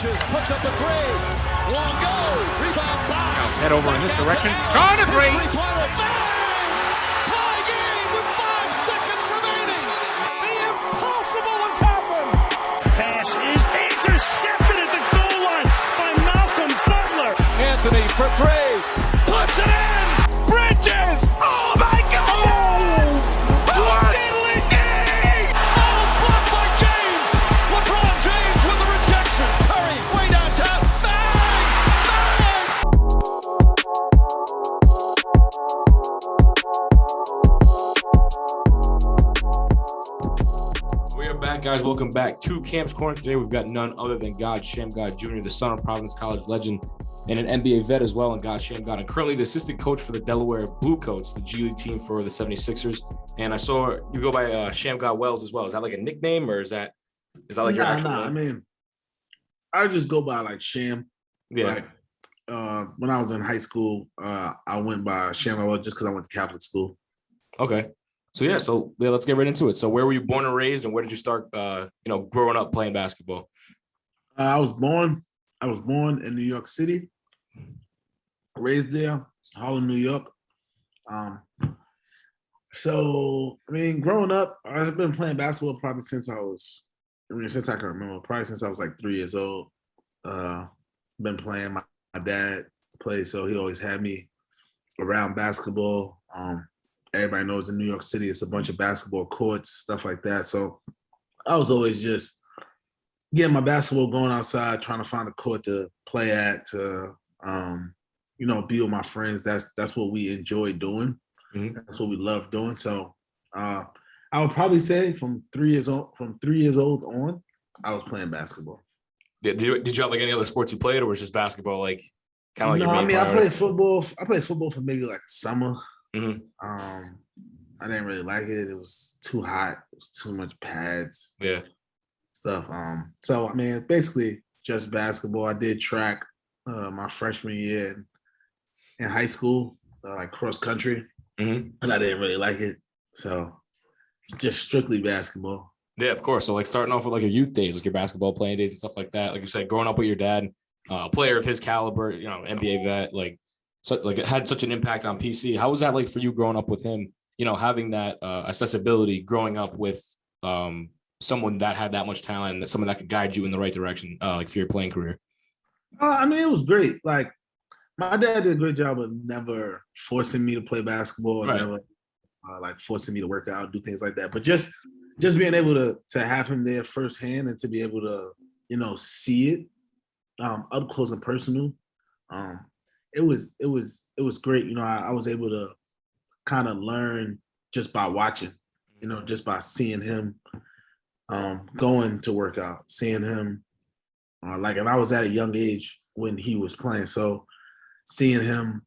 pitches, puts up a three. Won't go. Rebound box. Now head over in this direction. Gone to three. Tie game with 5 seconds remaining. The impossible has happened. Pass is intercepted at the goal line by Malcolm Butler. Anthony for three. Puts it in. Bridges. Oh my God. Oh, what? Oh, blocked by James. LeBron James with the rejection. Curry way downtown. Bang! Bang! We are back, guys. Welcome back to Camp's Corner. Today we've got none other than God Shammgod Jr., the son of Providence College legend and an NBA vet as well, and God Shammgod, and currently the assistant coach for the Delaware Bluecoats, the G League team for the 76ers. And I saw you go by Shammgod Wells as well. Is that like a nickname, or is that like your actual name? I mean, I just go by like Shamm. Yeah. Like, when I was in high school, I went by Shammgod Wells just because I went to Catholic school. Okay. So let's get right into it. So where were you born and raised, and where did you start growing up playing basketball? I was born in New York City, raised there, Harlem, New York. So I mean, growing up, I've been playing basketball probably since I can remember, probably since I was like 3 years old. Been playing. My dad played, so he always had me around basketball. Everybody knows in New York City, it's a bunch of basketball courts, stuff like that. So I was always just getting my basketball, going outside, trying to find a court to play at, to be with my friends. That's what we enjoy doing. Mm-hmm. That's what we love doing. So I would probably say from 3 years old on, I was playing basketball. Did you have like any other sports you played, or was just basketball like kind of like your main priority? I played football. I played football for maybe like summer. Mm-hmm. I didn't really like it. It was too hot. It was too much pads. Yeah. Stuff. So I mean, basically just basketball. I did track my freshman year in high school, like cross country, mm-hmm. and I didn't really like it. So just strictly basketball. Yeah, of course. So like starting off with like your youth days, like your basketball playing days and stuff like that. Like you said, growing up with your dad, a player of his caliber, NBA vet, it had such an impact on PC. How was that like for you growing up with him? Having that accessibility, growing up with someone that had that much talent, that someone that could guide you in the right direction, like for your playing career. I mean, it was great. Like my dad did a great job of never forcing me to play basketball, right. Never like forcing me to work out, do things like that. But just being able to have him there firsthand and to be able to see it up close and personal. It was great. I was able to kind of learn just by watching, just by seeing him going to work out, seeing him and I was at a young age when he was playing. So seeing him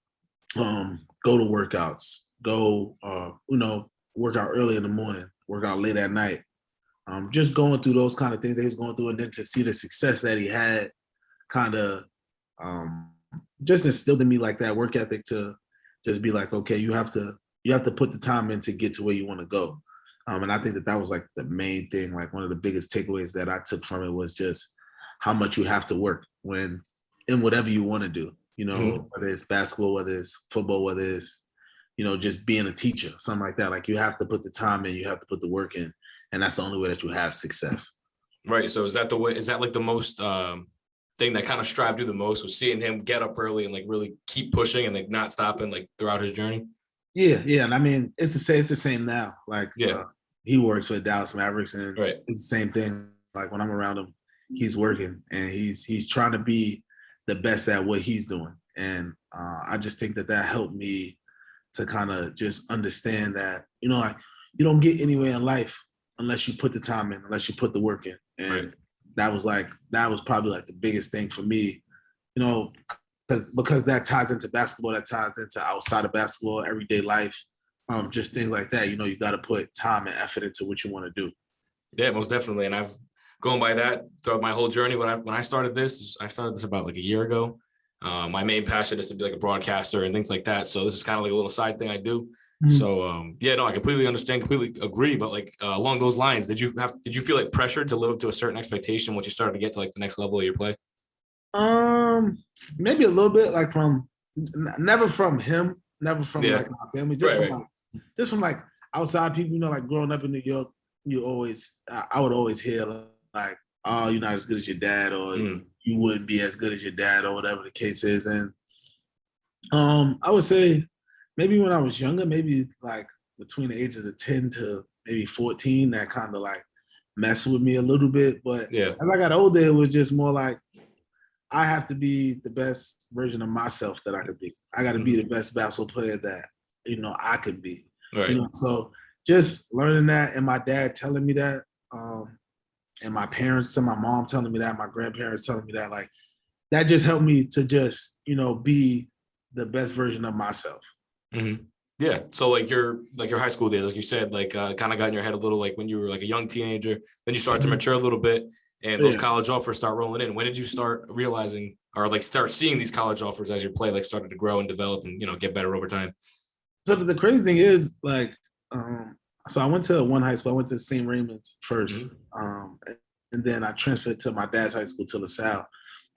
go to workouts, work out early in the morning, work out late at night, just going through those kind of things that he was going through, and then to see the success that he had kind of just instilled in me like that work ethic to just be like, okay, you have to put the time in to get to where you want to go. And I think that was like the main thing, like one of the biggest takeaways that I took from it was just how much you have to work in whatever you want to do, mm-hmm. whether it's basketball, whether it's football, whether it's, just being a teacher, something like that. Like you have to put the time in, you have to put the work in, and that's the only way that you have success. Right. So is that like the most thing that kind of strived you the most, was seeing him get up early and like really keep pushing and like not stopping like throughout his journey? Yeah. And I mean, it's the same now. Like he works for the Dallas Mavericks, and right. It's the same thing. Like when I'm around him, he's working and he's trying to be the best at what he's doing. And I just think that helped me to kind of just understand that, like you don't get anywhere in life unless you put the time in, unless you put the work in. And right. that was probably like the biggest thing for me, because that ties into basketball, that ties into outside of basketball, everyday life, just things like that. You got to put time and effort into what you want to do. Yeah, most definitely. And I've gone by that throughout my whole journey. When I started this about like a year ago. My main passion is to be like a broadcaster and things like that. So this is kind of like a little side thing I do. Mm-hmm. So I completely understand, completely agree. But like along those lines, did you feel like pressured to live up to a certain expectation once you started to get to like the next level of your play? Maybe a little bit, like never from him, never from like my family, just from like outside people. You know, like growing up in New York, I would always hear like, "Oh, you're not as good as your dad," or "You wouldn't be as good as your dad," or whatever the case is. And I would say maybe when I was younger, maybe like between the ages of 10 to maybe 14, that kind of like messed with me a little bit. But as I got older, it was just more like, I have to be the best version of myself that I could be. I got to be the best basketball player that, I could be. Right. So just learning that, and my dad telling me that, and my parents and my mom telling me that, my grandparents telling me that, like, that just helped me to just, be the best version of myself. Mm-hmm. Yeah. So like your high school days, like you said, like kind of got in your head a little, like when you were like a young teenager, then you started to mature a little bit, and those college offers start rolling in. When did you start realizing, or like start seeing these college offers as your play like started to grow and develop and get better over time? So the crazy thing is, like, so I went to one high school. I went to St. Raymond's first, and then I transferred to my dad's high school, to LaSalle.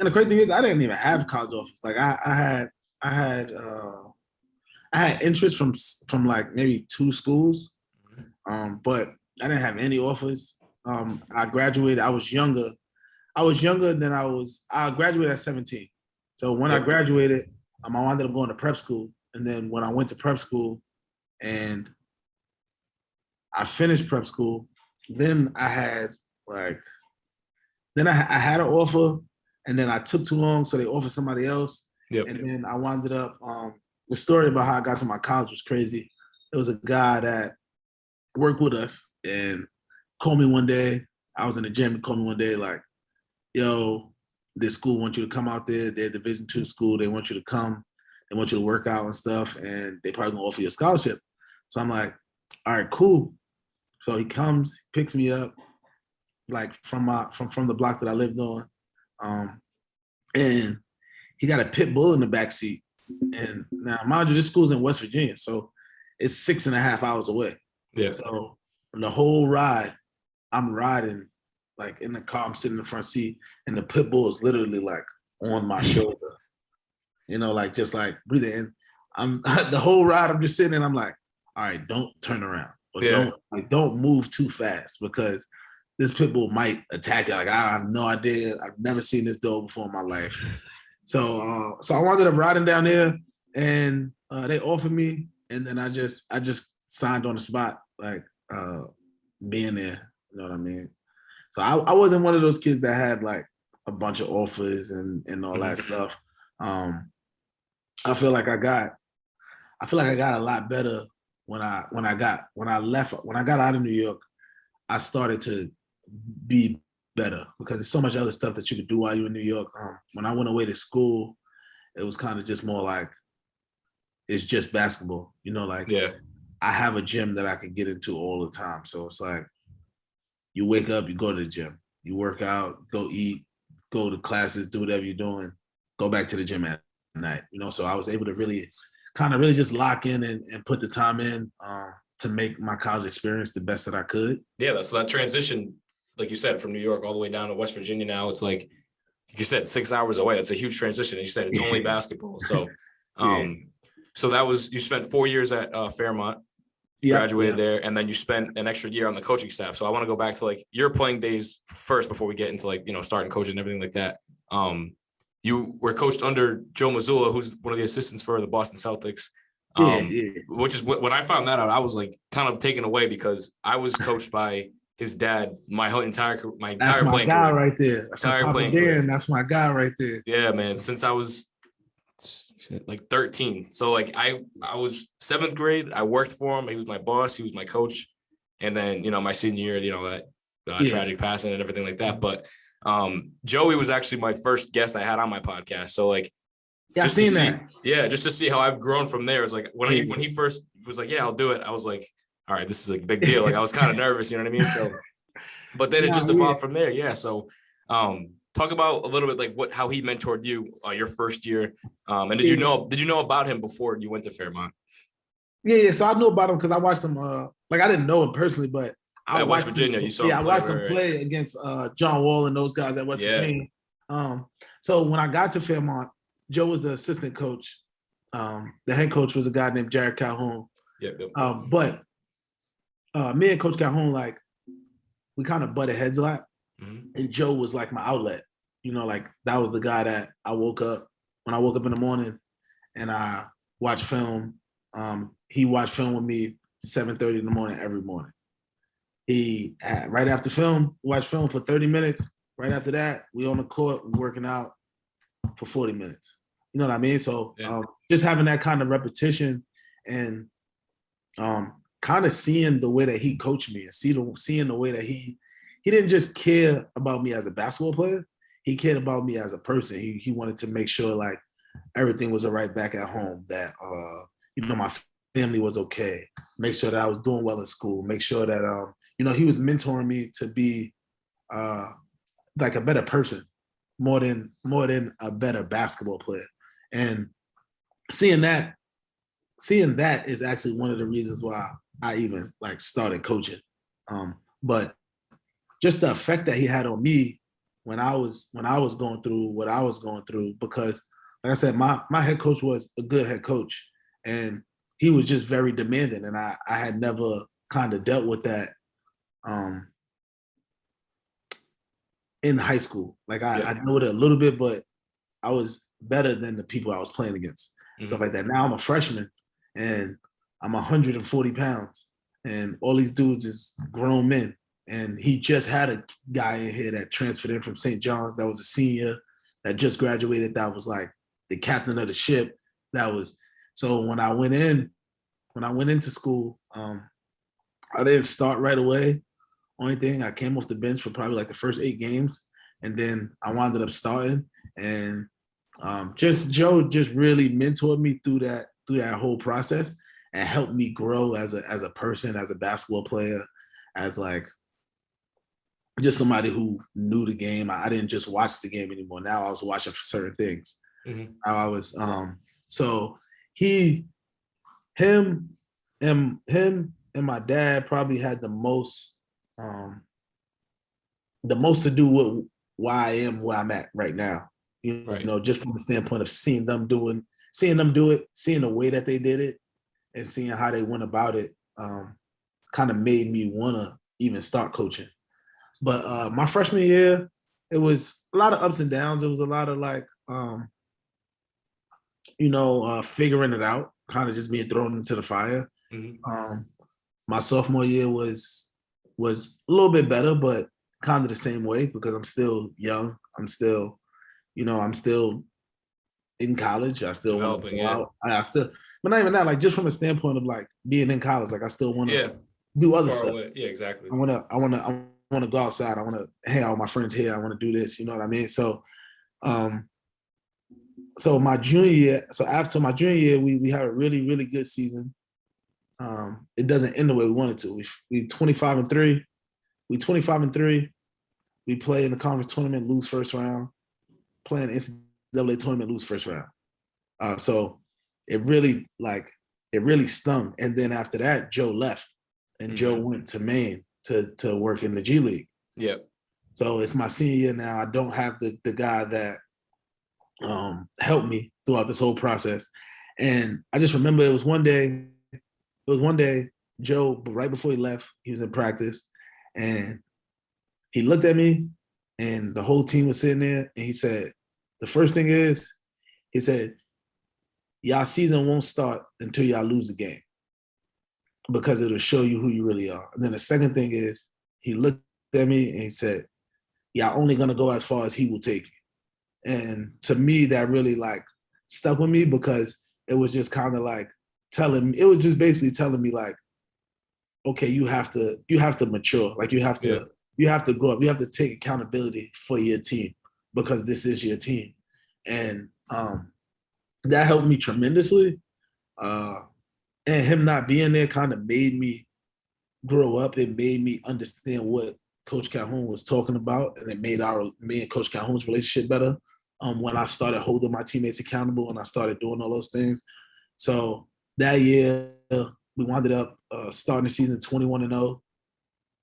And the crazy thing is, I didn't even have college offers. Like I had interest from like maybe 2 schools, but I didn't have any offers. I graduated. I was younger than I graduated at 17. So when I graduated, I wound up going to prep school. And then when I went to prep school and I finished prep school, then I had I had an offer, and then I took too long, so they offered somebody else. And then I wound up, the story about how I got to my college was crazy. It was a guy that worked with us and called me one day. I was in the gym and called me one day like, "Yo, this school wants you to come out there. They're a Division II school. They want you to come. They want you to work out and stuff, and they probably gonna offer you a scholarship." So I'm like, "All right, cool." So he comes, picks me up, like from the block that I lived on, and he got a pit bull in the back seat. And now, mind you, this school's in West Virginia, so it's 6.5 hours away. Yeah. So the whole ride, I'm riding like in the car. I'm sitting in the front seat, and the pit bull is literally like on my shoulder. Like just like breathing in. I'm the whole ride. I'm just sitting and I'm like, all right, don't turn around, or don't move too fast, because this pit bull might attack you. Like, I have no idea. I've never seen this dog before in my life. So I wound up riding down there, and they offered me, and then I just signed on the spot, like being there. You know what I mean? So I wasn't one of those kids that had like a bunch of offers and all that stuff. I feel like I got a lot better when I got out of New York. I started to be better, because there's so much other stuff that you could do while you're in New York. When I went away to school, it was kind of just more like, it's just basketball, I have a gym that I can get into all the time. So it's like, you wake up, you go to the gym, you work out, go eat, go to classes, do whatever you're doing, go back to the gym at night. So I was able to really just lock in and put the time in to make my college experience the best that I could. Yeah, so that transition, like you said, from New York all the way down to West Virginia now, it's like you said, 6 hours away. That's a huge transition. And you said it's only basketball. So so that was, you spent 4 years at Fairmont, graduated there, and then you spent an extra year on the coaching staff. So I want to go back to like your playing days first before we get into like, starting coaching and everything like that. You were coached under Joe Mazzulla, who's one of the assistants for the Boston Celtics. Which is when I found that out, I was like kind of taken away, because I was coached by his dad my entire playing career. That's my guy right there. That's my guy right there. Yeah, man. Since I was like 13. So like I was 7th grade. I worked for him. He was my boss. He was my coach. And then, my senior year, that tragic passing and everything like that. But Joey was actually my first guest I had on my podcast. So like, I've seen that. Yeah, just to see how I've grown from there. It's like when he first was like, "Yeah, I'll do it," I was like, "All right, this is a big deal." Like I was kind of nervous, you know what I mean? So, but then it just evolved from there. Yeah. So, talk about a little bit like how he mentored you your first year, and did you know about him before you went to Fairmont? Yeah. So I knew about him because I watched him. Like I didn't know him personally, but I at West Virginia, you saw. Yeah, I watched him play against John Wall and those guys at West Virginia. So when I got to Fairmont, Joe was the assistant coach. The head coach was a guy named Jared Calhoun. Yep. But me and Coach Calhoun, like, we kind of butted heads a lot. Mhm. And Joe was like my outlet. You know, like that was the guy that when I woke up in the morning and I watched film. He watched film with me 7:30 in the morning every morning. Right after film, watched film for 30 minutes. Right after that, we on the court, we working out for 40 minutes. You know what I mean? So just having that kind of repetition and kind of seeing the way that he coached me and seeing the way that he didn't just care about me as a basketball player. He cared about me as a person. He wanted to make sure like everything was all right back at home, that my family was okay, make sure that I was doing well in school, make sure that he was mentoring me to be like a better person more than a better basketball player. And seeing that is actually one of the reasons why I even like started coaching. But just the effect that he had on me when I was going through what I was going through, because like I said, my head coach was a good head coach and he was just very demanding. And I had never kind of dealt with that in high school. Like I know it a little bit, but I was better than the people I was playing against, stuff like that. Now I'm a freshman and I'm 140 pounds and all these dudes is grown men. And he just had a guy in here that transferred in from St. John's that was a senior that just graduated, that was like the captain of the ship. So when I went into school, I didn't start right away. Only thing, I came off the bench for probably like the first 8 games, and then I wound up starting. And Joe just really mentored me through that whole process and helped me grow as a person, as a basketball player, as like just somebody who knew the game. I didn't just watch the game anymore. Now I was watching for certain things. I was so him and my dad probably had the most to do with why I am where I'm at right now. You know, just from the standpoint of seeing them do it, seeing the way that they did it, and seeing how they went about it, kind of made me want to even start coaching. But my freshman year, it was a lot of ups and downs. It was a lot of like, figuring it out, kind of just being thrown into the fire. My sophomore year was a little bit better, but kind of the same way because I'm still young. I'm still in college. I still want to go out. But not even that, like just from a standpoint of like being in college, like I still want to do other stuff. Yeah, exactly. I want to go outside. I want to hang out with my friends here. I want to do this. You know what I mean? So, so my junior year. So after my junior year, we had a really, really good season. It doesn't end the way we wanted to. We 25-3. We 25-3. We play in the conference tournament, lose first round. Play in the NCAA tournament, lose first round. So it really stung. And then after that, Joe left, and Joe went to Maine to work in the G League. Yep. So it's my senior year now. I don't have the guy that helped me throughout this whole process. And I just remember it was one day, Joe, right before he left, he was in practice, and he looked at me, and the whole team was sitting there, and he said, the first thing is, he said, y'all season won't start until y'all lose the game, because it'll show you who you really are. And then the second thing is, he looked at me and he said, y'all only gonna go as far as he will take you. And to me, that really like stuck with me, because it was just kind of like basically telling me like, okay, you have to mature. Like you have to grow up. You have to take accountability for your team, because this is your team. And that helped me tremendously. And him not being there kind of made me grow up. It made me understand what Coach Calhoun was talking about, and it made me and Coach Calhoun's relationship better. When I started holding my teammates accountable and I started doing all those things. So that year, we wound up starting the season 21-0,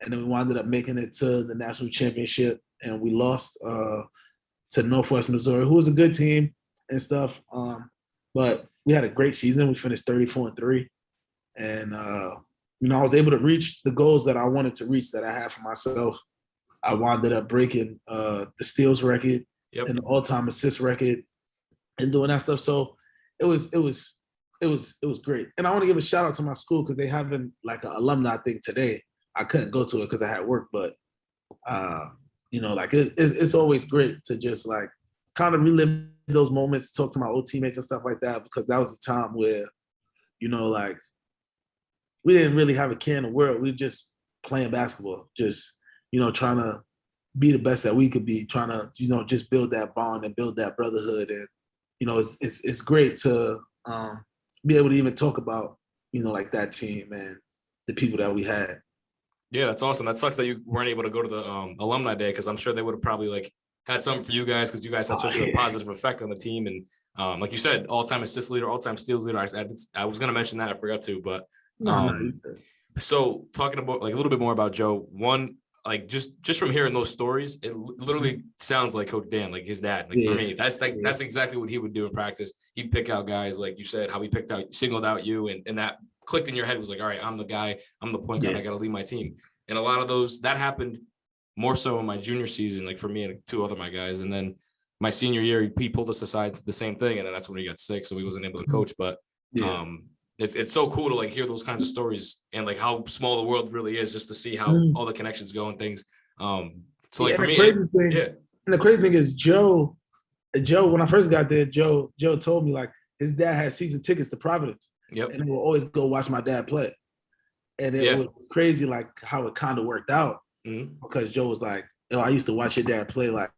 and then we wound up making it to the national championship, and we lost to Northwest Missouri, who was a good team and stuff. But we had a great season. We finished 34-3. And, I was able to reach the goals that I wanted to reach that I had for myself. I wound up breaking the steals record and the all-time assist record and doing that stuff. So it was great. And I want to give a shout out to my school because they having like an alumni thing today. I couldn't go to it because I had work, but it's always great to just like kind of relive those moments, talk to my old teammates and stuff like that, because that was the time where, like we didn't really have a care in the world. We were just playing basketball, just, trying to be the best that we could be, trying to, just build that bond and build that brotherhood. And, it's great to be able to even talk about, like that team and the people that we had. Yeah, that's awesome. That sucks that you weren't able to go to the alumni day, because I'm sure they would have probably like had something for you guys, because you guys had such a positive effect on the team. And like you said, all-time assist leader, all-time steals leader. I was going to mention that. I forgot to, but so talking about like a little bit more about Joe, one, like just from hearing those stories, it literally sounds like Coach Dan, like his dad. Like for me, that's exactly what he would do in practice. He'd pick out guys, like you said, how he singled out you, and that clicked in your head, was like, all right, I'm the guy, I'm the point guard, I got to lead my team. And a lot of those, that happened more so in my junior season, like for me and two other my guys. And then my senior year, he pulled us aside to the same thing. And then that's when he got sick, so he wasn't able to coach. But it's so cool to like hear those kinds of stories and like how small the world really is, just to see how all the connections go and things. So like for me, and the crazy thing is Joe, when I first got there, Joe told me like his dad had season tickets to Providence. Yep. And he would always go watch my dad play. And it was crazy like how it kind of worked out, because Joe was like, I used to watch your dad play like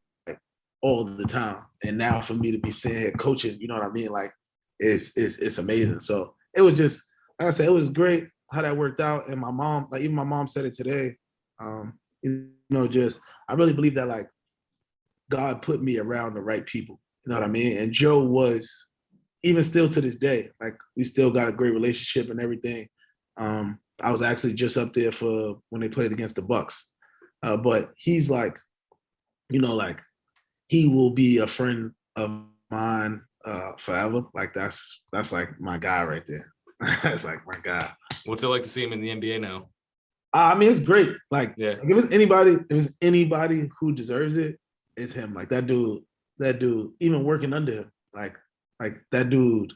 all the time. And now for me to be sitting here coaching, you know what I mean? Like it's amazing. So it was just, like I said, it was great how that worked out. And my mom, like even my mom said it today, I really believe that like God put me around the right people. You know what I mean? And Joe was, even still to this day, like we still got a great relationship and everything. I was actually just up there for when they played against the Bucks. But he's like, like he will be a friend of mine forever. Like that's like my guy right there. That's like my guy. What's it like to see him in the NBA now? I mean, it's great. Like if it's anybody who deserves it, it's him. Like that dude, even working under him, like that dude,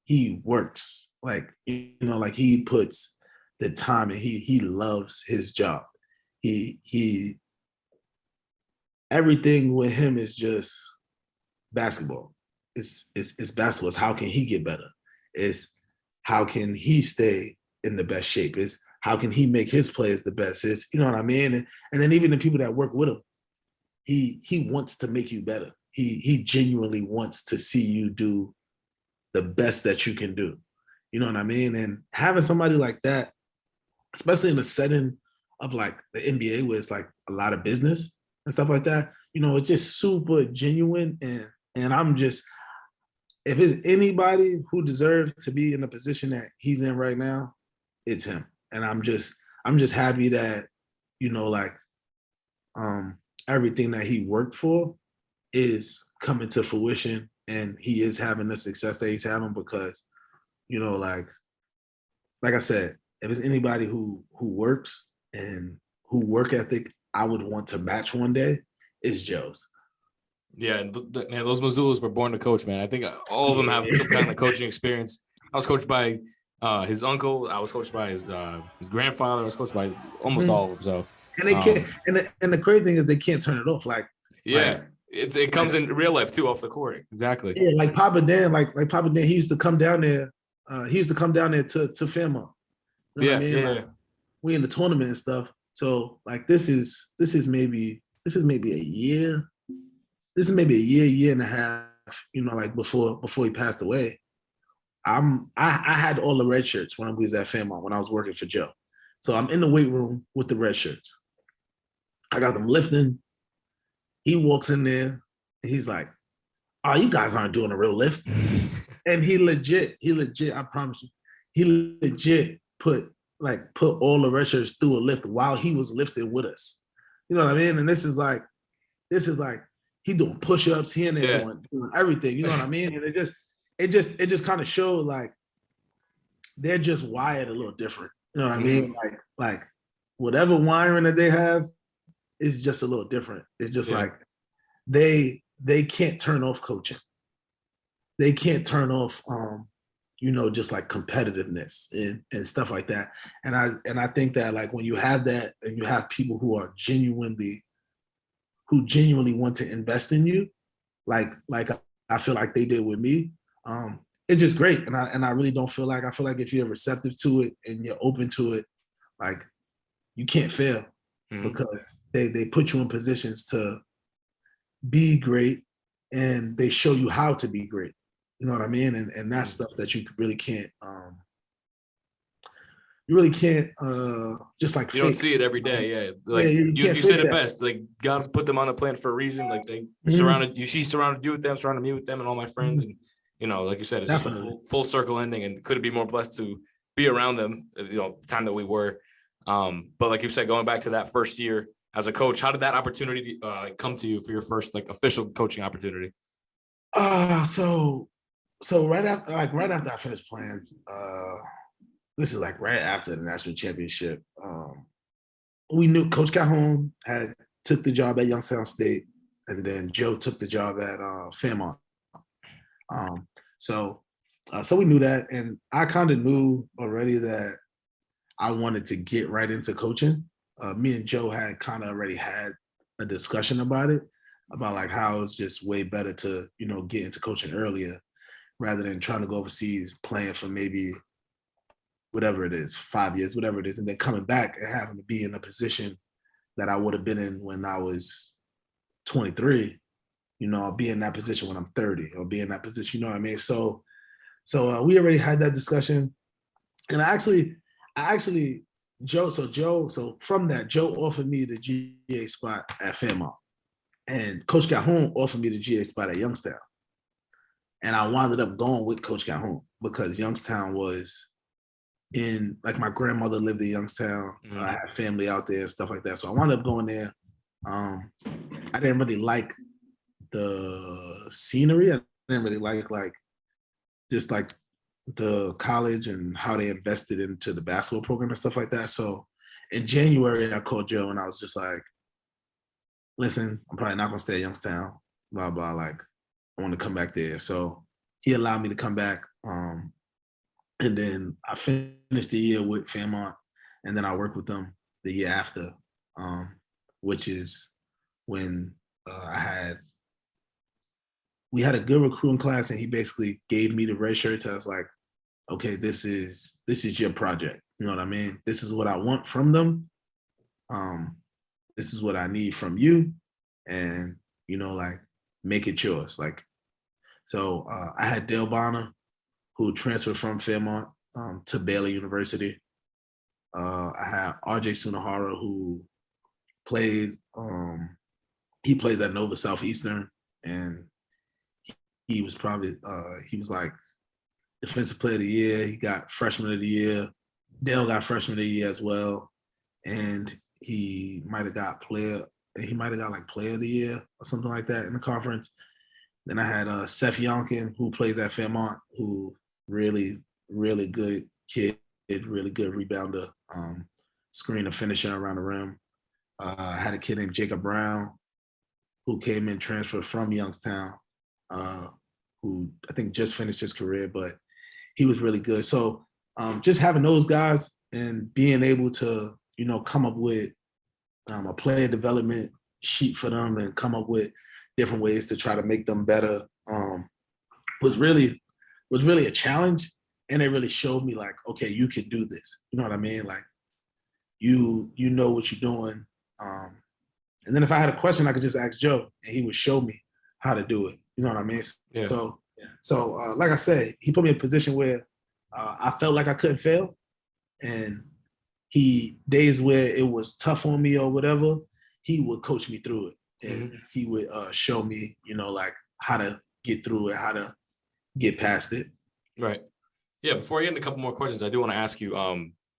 he works. Like, like he puts the time and he loves his job. He everything with him is just basketball. It's basketball. It's how can he get better? It's how can he stay in the best shape? It's how can he make his players the best? It's, you know what I mean? And then even the people that work with him, he wants to make you better. He genuinely wants to see you do the best that you can do. You know what I mean? And having somebody like that, especially in the setting of like the NBA where it's like a lot of business and stuff like that, it's just super genuine. And I'm just, if it's anybody who deserves to be in the position that he's in right now, it's him. And I'm just happy that, everything that he worked for is coming to fruition, and he is having the success that he's having, because, like I said, if it's anybody who works and who work ethic I would want to match one day, it's Joe's. Yeah, and man, those Mazzullas were born to coach, man. I think all of them have some kind of coaching experience. I was coached by his uncle. I was coached by his grandfather. I was coached by almost all of them. So, and they can't. And the crazy thing is they can't turn it off. It comes in real life too, off the court. Exactly. Yeah, like Papa Dan, like Papa Dan, he used to come down there. To Fairmont. You know what I mean? Like, we in the tournament and stuff. So like this is maybe a year. This is maybe a year and a half. Like before he passed away. I had all the red shirts when I was at Fairmont when I was working for Joe. So I'm in the weight room with the red shirts. I got them lifting. He walks in there and he's like, "Oh, you guys aren't doing a real lift." And he legit, I promise you, he legit put all the red shirts through a lift while he was lifting with us. You know what I mean? And this is like, he doing push-ups, he in there doing everything. You know what I mean? And it just kind of showed like they're just wired a little different. You know what I mean? Like whatever wiring that they have is just a little different. It's just like they can't turn off coaching. They can't turn off just like competitiveness and stuff like that. And I think that like when you have that and you have people who genuinely want to invest in you, like I feel like they did with me, it's just great. And I really don't feel like, I feel like if you're receptive to it and you're open to it, like you can't fail because they put you in positions to be great and they show you how to be great. You know what I mean? And that's stuff that you really can't just like you don't see it every day. Yeah. Like you said it best. Like God put them on the planet for a reason. Like they surrounded you, she surrounded you with them, surrounded me with them and all my friends. And like you said, it's just a full circle ending, and couldn't be more blessed to be around them, the time that we were. But like you said, going back to that first year as a coach, how did that opportunity come to you for your first like official coaching opportunity? So right after I finished playing, this is like right after the national championship. We knew Coach Calhoun took the job at Youngstown State, and then Joe took the job at Fairmont. So we knew that, and I kind of knew already that I wanted to get right into coaching. Me and Joe had kind of already had a discussion about it, about like how it's just way better to get into coaching earlier rather than trying to go overseas playing for maybe whatever it is, 5 years, whatever it is, and then coming back and having to be in a position that I would have been in when I was 23, I'll be in that position when I'm 30, or be in that position, you know what I mean? So we already had that discussion. And I actually, Joe from that, Joe offered me the GA spot at Fairmont. And Coach Calhoun offered me the GA spot at Youngstown. And I wound up going with Coach Calhoun because Youngstown was like my grandmother lived in Youngstown. I had family out there and stuff like that. So I wound up going there. I didn't really like the scenery. I didn't really like just like the college and how they invested into the basketball program and stuff like that. So in January, I called Joe and I was just like, listen, I'm probably not gonna stay at Youngstown, blah, blah, like I want to come back there. So he allowed me to come back. And then I finished the year with Fairmont, and then I worked with them the year after, which is when we had a good recruiting class, and he basically gave me the red shirts. I was like, okay, this is your project. You know what I mean? This is what I want from them. This is what I need from you. And, like, make it yours. Like, so I had Dale Bonner, who transferred from Fairmont to Baylor University. I had RJ Sunahara, who played, he plays at Nova Southeastern, and he was probably, he was like defensive player of the year. He got freshman of the year. Dale got freshman of the year as well. And he might have got player of the year or something like that in the conference. Then I had Seth Yonkin, who plays at Fairmont, who really, really good kid, really good rebounder, screener, finisher around the rim. I had a kid named Jacob Brown, who came in, transferred from Youngstown, who I think just finished his career, but he was really good. So just having those guys and being able to, come up with a player development sheet for them and come up with different ways to try to make them better was really a challenge. And it really showed me like, okay, you can do this. You know what I mean? Like you know what you're doing. And then if I had a question, I could just ask Joe and he would show me how to do it. You know what I mean? Yeah. So like I said, he put me in a position where I felt like I couldn't fail. And days where it was tough on me or whatever, he would coach me through it. And he would show me, like how to get through it, how to get past it. Right. Yeah. Before I get into a couple more questions, I do want to ask you,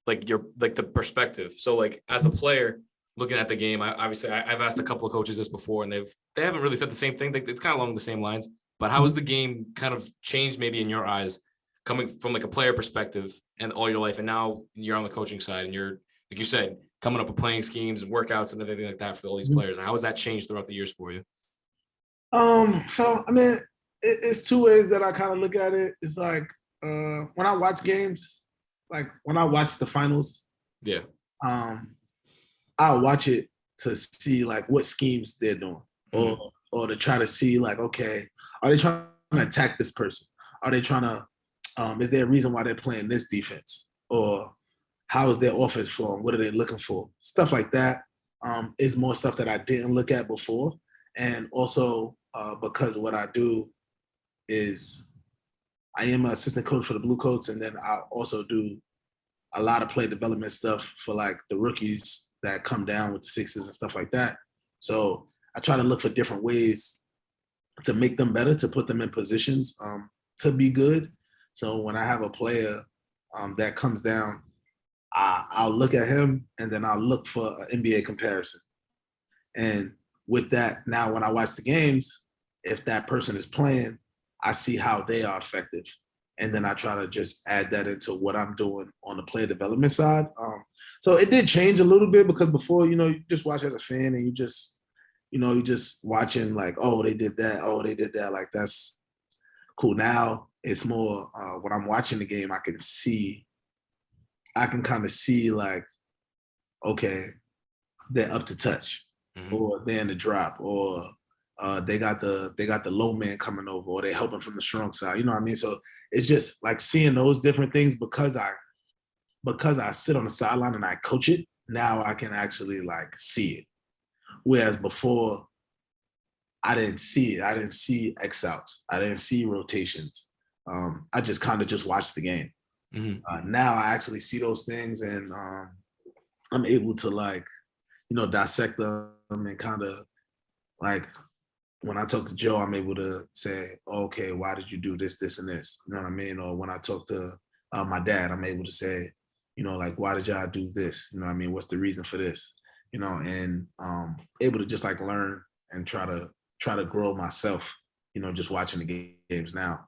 the perspective. So like as a player, looking at the game, I've asked a couple of coaches this before, and they haven't really said the same thing. It's kind of along the same lines. But how has the game kind of changed, maybe in your eyes, coming from like a player perspective and all your life, and now you're on the coaching side, and you're, like you said, coming up with playing schemes and workouts and everything like that for all these players? How has that changed throughout the years for you? So I mean, it's two ways that I kind of look at it. It's like when I watch games, like when I watch the finals, Yeah. I'll watch it to see like what schemes they're doing, or to try to see like, okay, are they trying to attack this person? Are they trying to? Is there a reason why they're playing this defense? Or how is their offense flowing? What are they looking for? Stuff like that is more stuff that I didn't look at before, and also because what I do is I am an assistant coach for the Bluecoats, and then I also do a lot of play development stuff for like the rookies that come down with the Sixers and stuff like that. So I try to look for different ways to make them better, to put them in positions to be good. So when I have a player that comes down, I'll look at him and then I'll look for an NBA comparison. And with that, now when I watch the games, if that person is playing, I see how they are effective. And then I try to just add that into what I'm doing on the player development side. So it did change a little bit, because before, you just watch as a fan and you just watching like, oh, they did that. Oh, they did that. Like, that's cool. Now it's more when I'm watching the game, I can kind of see like, okay, they're up to touch, or they're in the drop, or they got the low man coming over, or they're helping from the strong side. You know what I mean? So it's just like seeing those different things, because I sit on the sideline and I coach it. Now I can actually like see it. Whereas before, I didn't see it. I didn't see X outs. I didn't see rotations. I just kind of just watched the game. Now I actually see those things, and I'm able to like, dissect them, and kind of like, when I talk to Joe, I'm able to say, okay, why did you do this, this, and this? You know what I mean? Or when I talk to my dad, I'm able to say, like, why did y'all do this? You know what I mean? What's the reason for this? And able to just like learn and try to grow myself, just watching the games now.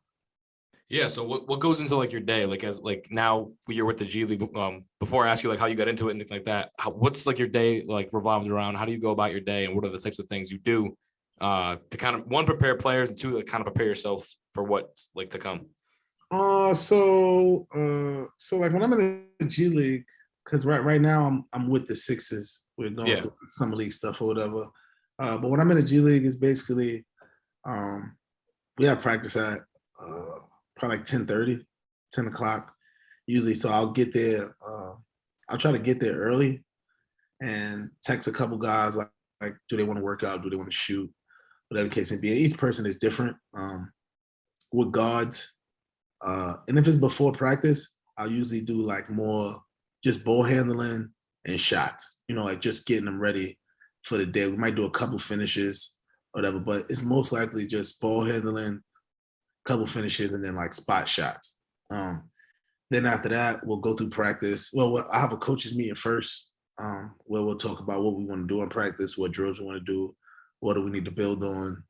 Yeah. So what goes into like your day? Like, as like now you're with the G League. Before I ask you like how you got into it and things like that, what's like your day like revolves around? How do you go about your day, and what are the types of things you do to kind of, one, prepare players, and two, like kind of prepare yourself for what's like to come? So like when I'm in the G League, because right now I'm with the Sixers. We're going through summer league stuff or whatever. But when I'm in the G League, it's basically we have practice at probably like 10:30, 10 o'clock usually. So I'll get there. I'll try to get there early and text a couple guys like do they want to work out? Do they want to shoot? Whatever the case may be. Each person is different with guards. And if it's before practice, I'll usually do like more just ball handling and shots, like just getting them ready for the day. We might do a couple finishes, whatever, but it's most likely just ball handling, couple finishes, and then like spot shots. Then after that, we'll go through practice. Well, I have a coaches meeting first, where we'll talk about what we want to do in practice, what drills we want to do, what do we need to build on,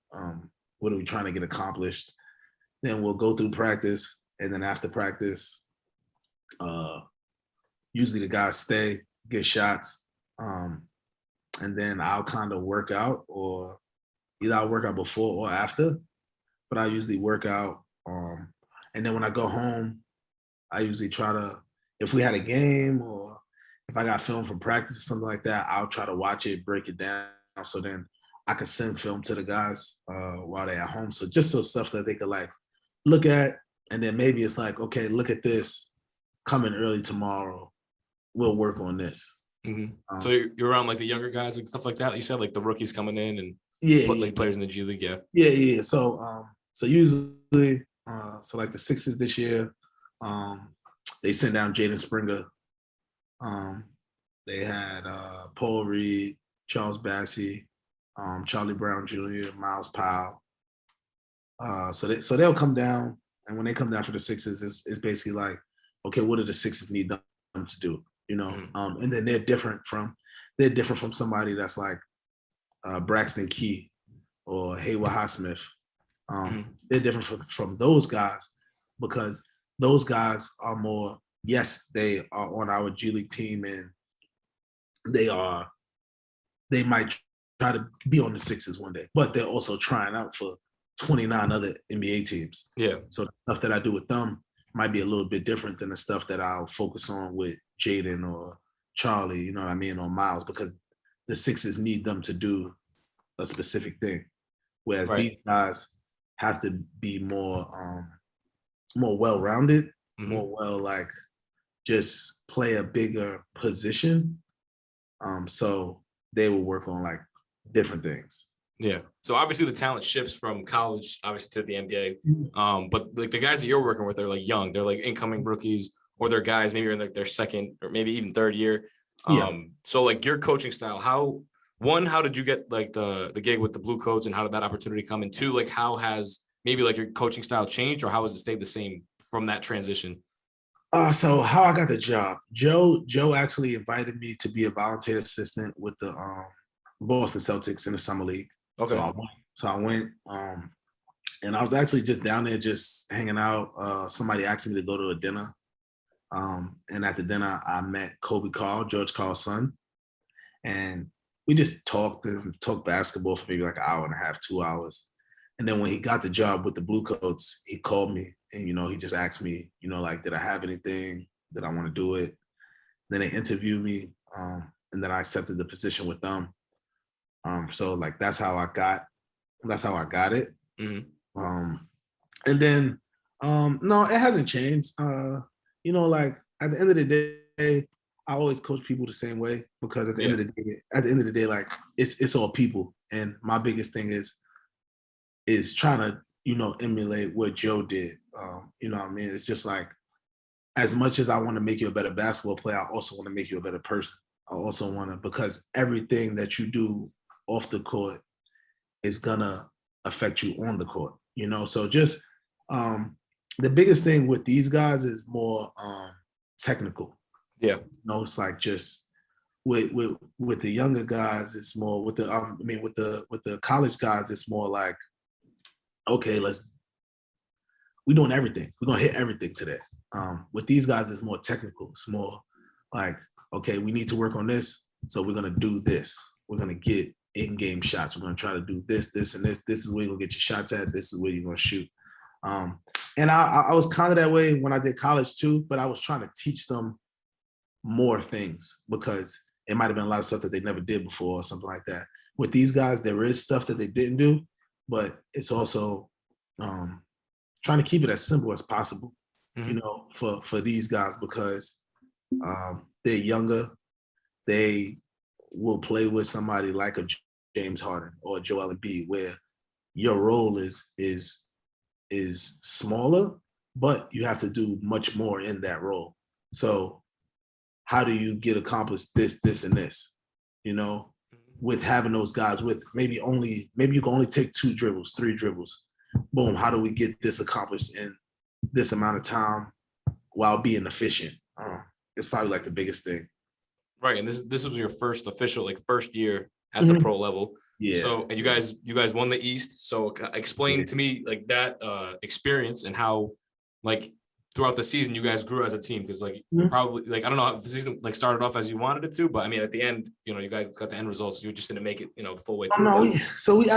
what are we trying to get accomplished. Then we'll go through practice, and then after practice, usually the guys stay, get shots, and then I'll kind of work out, or either I'll work out before or after, but I usually work out. And then when I go home, I usually try to, if we had a game or if I got film from practice or something like that, I'll try to watch it, break it down, so then I can send film to the guys while they're at home. So just so stuff that they could like look at, and then maybe it's like, okay, look at this, come in early tomorrow, we'll work on this. So you're around like the younger guys and stuff like that. You said like the rookies coming in and like players in the G League. Yeah. So usually, so like the Sixers this year, they sent down Jaden Springer. They had Paul Reed, Charles Bassey, Charlie Brown Jr., Miles Powell. So they'll come down, and when they come down for the Sixers, it's basically like, okay, what do the Sixers need them to do? And then they're different from they're different from somebody that's like Braxton Key or Haywood Highsmith. They're different from those guys because those guys are more, yes, they are on our G League team and they might try to be on the Sixers one day, but they're also trying out for 29 other NBA teams. Yeah. So the stuff that I do with them might be a little bit different than the stuff that I'll focus on with Jaden or Charlie, you know what I mean, or Miles, because the Sixers need them to do a specific thing. Whereas these guys have to be more well-rounded, more like just play a bigger position. So they will work on like different things. Yeah. So obviously the talent shifts from college, obviously, to the NBA. But like the guys that you're working with are like young. They're like incoming rookies, or they're guys maybe in like their second or maybe even third year. So like your coaching style, how did you get like the gig with the Bluecoats, and how did that opportunity come? And two, like how has maybe like your coaching style changed, or how has it stayed the same from that transition? So how I got the job, Joe actually invited me to be a volunteer assistant with the Boston Celtics in the summer league. Okay. So I went, and I was actually just down there just hanging out. Somebody asked me to go to a dinner. And at the dinner, I met Kobe Carl, George Carl's son. And we just talked basketball for maybe like an hour and a half, 2 hours. And then when he got the job with the Bluecoats, he called me and, he just asked me, like, did I have anything? Did I want to do it? Then they interviewed me. And then I accepted the position with them. So like, that's how I got it. And then, no, it hasn't changed. Like at the end of the day, I always coach people the same way, because at the end of the day, like it's all people. And my biggest thing is trying to, emulate what Joe did. You know what I mean? It's just like, as much as I want to make you a better basketball player, I also want to make you a better person. I also want to, because everything that you do off the court is gonna affect you on the court, So just the biggest thing with these guys is more technical. Yeah. It's like just with the younger guys, it's more with the college guys, it's more like, okay, we're doing everything. We're gonna hit everything today. With these guys, it's more technical. It's more like, okay, we need to work on this, so we're gonna do this. We're gonna get in-game shots. We're gonna try to do this, this, and this. This is where you're gonna get your shots at. This is where you're gonna shoot. And I was kind of that way when I did college too, but I was trying to teach them more things, because it might have been a lot of stuff that they never did before or something like that. With these guys, there is stuff that they didn't do, but it's also trying to keep it as simple as possible, for these guys, because they're younger. They will play with somebody like a James Harden or Joel Embiid, where your role is smaller, but you have to do much more in that role. So how do you accomplish this, and this, with having those guys with maybe you can only take 2 dribbles, 3 dribbles. Boom, how do we get this accomplished in this amount of time while being efficient? It's probably like the biggest thing. Right. And this was your first official, like first year at the pro level. Yeah. So, and you guys won the East. So explain to me like that experience and how, like, throughout the season you guys grew as a team, because like probably, like, I don't know if the season like started off as you wanted it to, but I mean at the end, you guys got the end results. You just didn't make it, the full way through. So in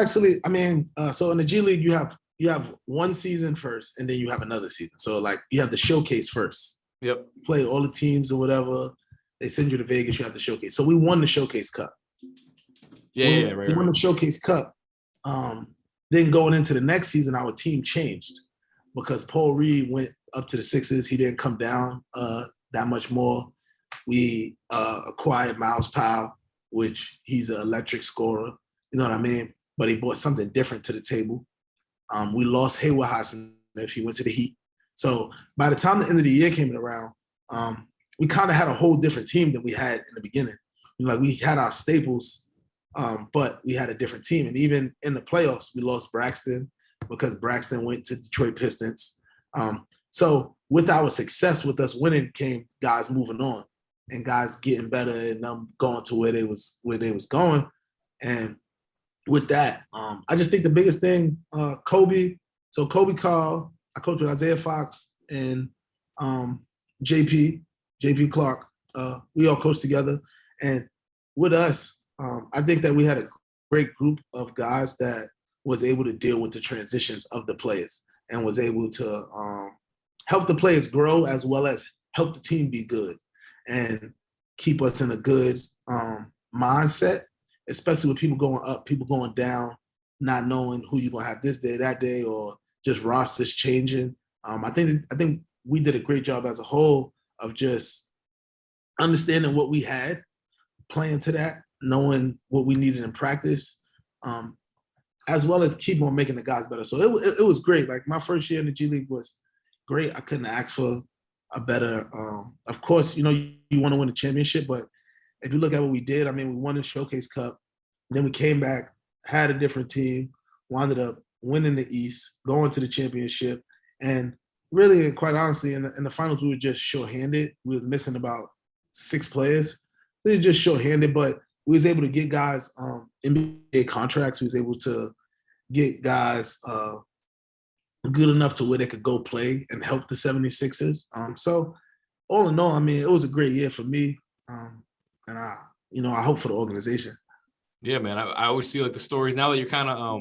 the G League you have one season first, and then you have another season. So like you have the showcase first. Yep. You play all the teams or whatever. They send you to Vegas. You have the showcase. So we won the Showcase Cup. Right. We won the Showcase Cup. Then going into the next season, our team changed because Paul Reed went up to the Sixers. He didn't come down that much more. We acquired Miles Powell, which he's an electric scorer. You know what I mean? But he brought something different to the table. We lost Haywood Highsmith. He went to the Heat. So by the time the end of the year came around, we kind of had a whole different team than we had in the beginning. Like we had our staples, but we had a different team. And even in the playoffs, we lost Braxton because Braxton went to Detroit Pistons. So with our success, with us winning, came guys moving on. and guys getting better and them going to where they was going. And with that, I just think the biggest thing, Kobe. So Kobe called. I coached with Isaiah Fox and JP Clark. We all coached together, and with us, I think that we had a great group of guys that was able to deal with the transitions of the players and was able to help the players grow as well as help the team be good and keep us in a good mindset, especially with people going up, people going down, not knowing who you're gonna have this day, that day, or just rosters changing. I think we did a great job as a whole of just understanding what we had, playing to that, knowing what we needed in practice, as well as keep on making the guys better. So it was great. Like my first year in the G League was great. I couldn't ask for a better. Of course, you want to win a championship, but if you look at what we did, I mean, we won the Showcase Cup, then we came back, had a different team, wound up winning the East, going to the championship, and really, quite honestly, in the finals, we were just shorthanded. We were missing about 6 players. We were just shorthanded, but we was able to get guys NBA contracts. We was able to get guys good enough to where they could go play and help the 76ers. So all in all, I mean, it was a great year for me. And I hope for the organization. Yeah, man. I always see like the stories now that you're kind of,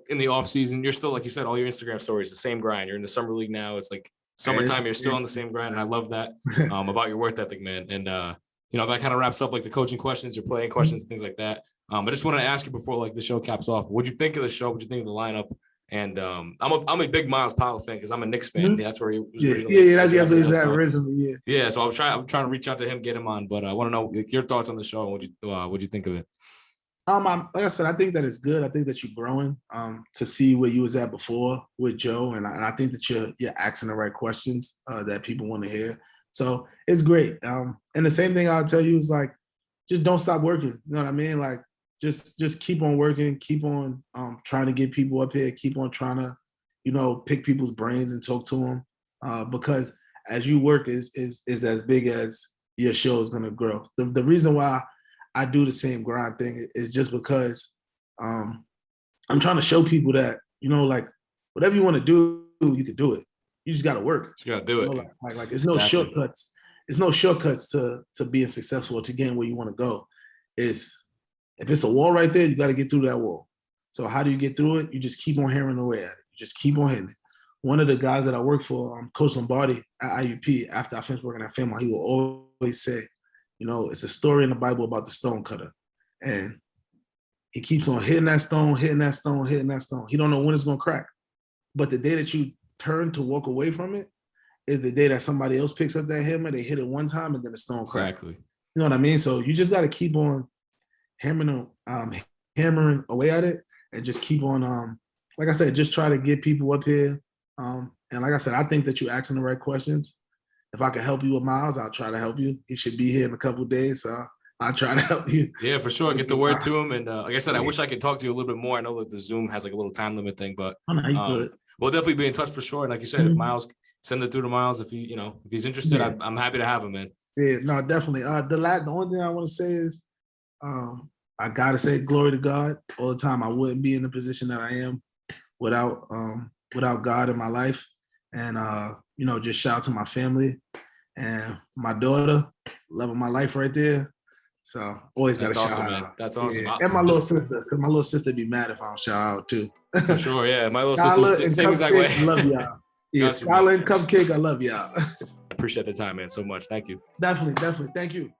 in the off season, you're still, like you said, all your Instagram stories, the same grind. You're in the summer league now. It's like summertime, you're still on the same grind. And I love that about your work ethic, man. And, that kind of wraps up like the coaching questions, your playing questions, and things like that. I just wanted to ask you before like the show caps off, what'd you think of the show? What'd you think of the lineup? And I'm a big Miles Powell fan because I'm a Knicks fan. Mm-hmm. That's where he was originally. That's where he's at originally. Yeah. So I'm trying to reach out to him, get him on. But I want to know your thoughts on the show. What'd you think of it? Like I said, I think that it's good. I think that you're growing to see where you was at before with Joe, and I think that you're asking the right questions that people want to hear. So it's great. And the same thing I'll tell you is like, just don't stop working. You know what I mean? Like, just keep on working, keep on trying to get people up here, keep on trying to, pick people's brains and talk to them because as you work is as big as your show is going to grow. The reason why I do the same grind thing is just because I'm trying to show people that, like whatever you want to do, you can do it. You just got to work. You got to do it. Like there's no shortcuts. There's no shortcuts to being successful or to getting where you want to go. If it's a wall right there, you got to get through that wall. So how do you get through it? You just keep on hammering away at it. You just keep on hitting it. One of the guys that I work for, Coach Lombardi at IUP, after I finished working at Fairmont, he will always say, it's a story in the Bible about the stone cutter. And he keeps on hitting that stone, hitting that stone, hitting that stone. He don't know when it's going to crack. But the day that you turn to walk away from it is the day that somebody else picks up that hammer, they hit it one time, and then the stone cracks. Exactly. You know what I mean? So you just got to keep on hammering away at it and just keep on, like I said, just try to get people up here. And like I said, I think that you're asking the right questions. If I can help you with Miles, I'll try to help you. He should be here in a couple of days, so I'll try to help you. Yeah, for sure. Get the word to him. And like I said, I wish I could talk to you a little bit more. I know that the Zoom has like a little time limit thing, but we'll definitely be in touch for sure. And like you said, if Miles, send it through to Miles. If if he's interested, I'm happy to have him, man. Yeah, no, definitely. The only thing I want to say is I gotta say glory to God all the time. I wouldn't be in the position that I am without God in my life. And just shout out to my family and my daughter, loving my life right there. So always got to shout out. Man. That's awesome. Yeah. And my little sister, because my little sister be mad if I don't shout out too. For sure, yeah. My little sister, same exact way. I love y'all. Yeah, Skylar and Cupcake, I love y'all. I appreciate the time, man, so much. Thank you. Definitely. Thank you.